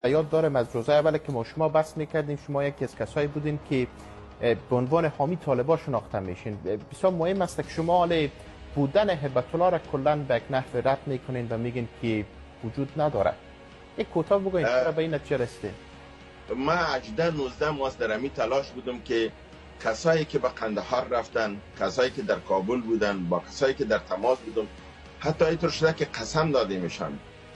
یاد دارم از روزهای اول که ما شما بحث میکردیم، شما یکی از کسایی بودین که به عنوان حامی طالبان شناخته میشین. بسیار مهم است که شما حال بودن هیبت الله را کلا به یک نحو رد میکنین و میگین که وجود نداره. یک کوتاه بگوین چرا به این نتیجه رسیدین؟ ما 18-19 ماه در امی تلاش بودم که کسایی که به قندهار رفتن، کسایی که در کابل بودن، با کسایی که در تماس بودم، حتی اینطور شده که قسم داده میشن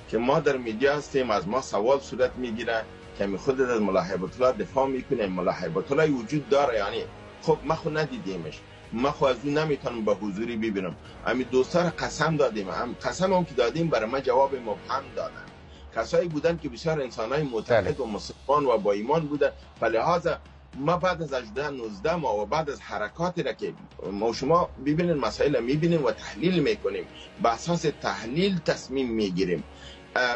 که ما در میدیا هستیم، از ما سوال صورت میگیره که می خودت از ملا هیبت الله دفاع میکنه. ملا هیبت الله وجود داره، یعنی خب ما خود ندیدیمش، ما خود از اون نمیتونم به حضوری ببینم. امی دوستا را قسم دادیم، قسم هم که دادیم برای ما جواب مبهم دادن. کسایی بودن که بسیار انسانای معتقد و مسلمان و با ایمان بودن. لحاظا ما بعد از 18-19 ماه و بعد از حرکاتی را که ما شما ببینین مسائل میبینیم و تحلیل میکنیم، به اساس تحلیل تصمیم میگیریم.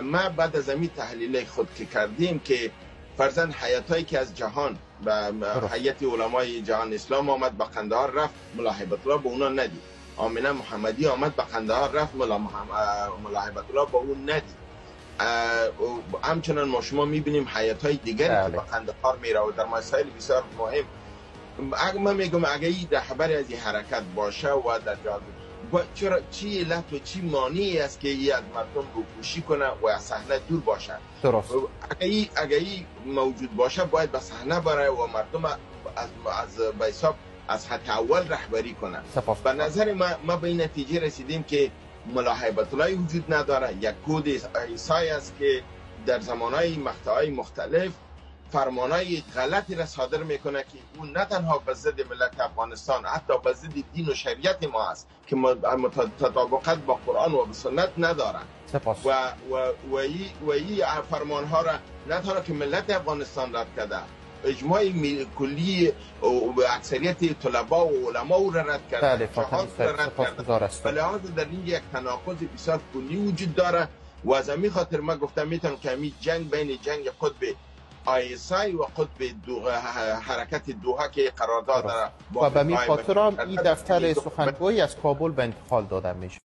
ما بعد از این تحلیل خود که کردیم که فرزند حیاتایی که از جهان و هیئت علمای جهان اسلام آمد به قندهار رفت، ملا هیبت الله به اونا ندید. آمنه محمدی آمد به قندهار رفت، ملا هیبت الله به اون ندید. همچنان ما شما میبینیم حیاتای دیگری که به قندهار میره و در مسائل بسیار مهم. من میگم اگه این رهبر از این حرکت باشه و در چرا چی علت و چی مانعی است که ای از مردم روپوشی کنه و از صحنه دور باشه؟ درست. اگه ای موجود باشه باید به صحنه بره و مردم از به حساب از خط اول رهبری کنه. به نظر ما به این نتیجه رسیدیم که ملا هیبت الله وجود نداره. یک کود عیسی است که در زمانهای مقطعهای مختلف فرمانهای غلطی را صادر میکنه که اون نه تنها به ضد ملت افغانستان، حتی به ضد دین و شریعت ما است که مطابقت با قرآن و سنت ندارن. و این فرمان ها را نه تنها که ملت افغانستان رد کرده، اجماع کلی و اکثریت طلبا و علما او را رد کرده. لحاظ در این یک تناقض بسیار کلی وجود داره و از همین خاطر ما گفتم میتونم که همین جنگ بین جنگ قطب آیسای و قطب حرکت دوحه که قرارداد داره و به می خاطر هم این دفتر سخنگوی از کابل به انتقال داده میشه.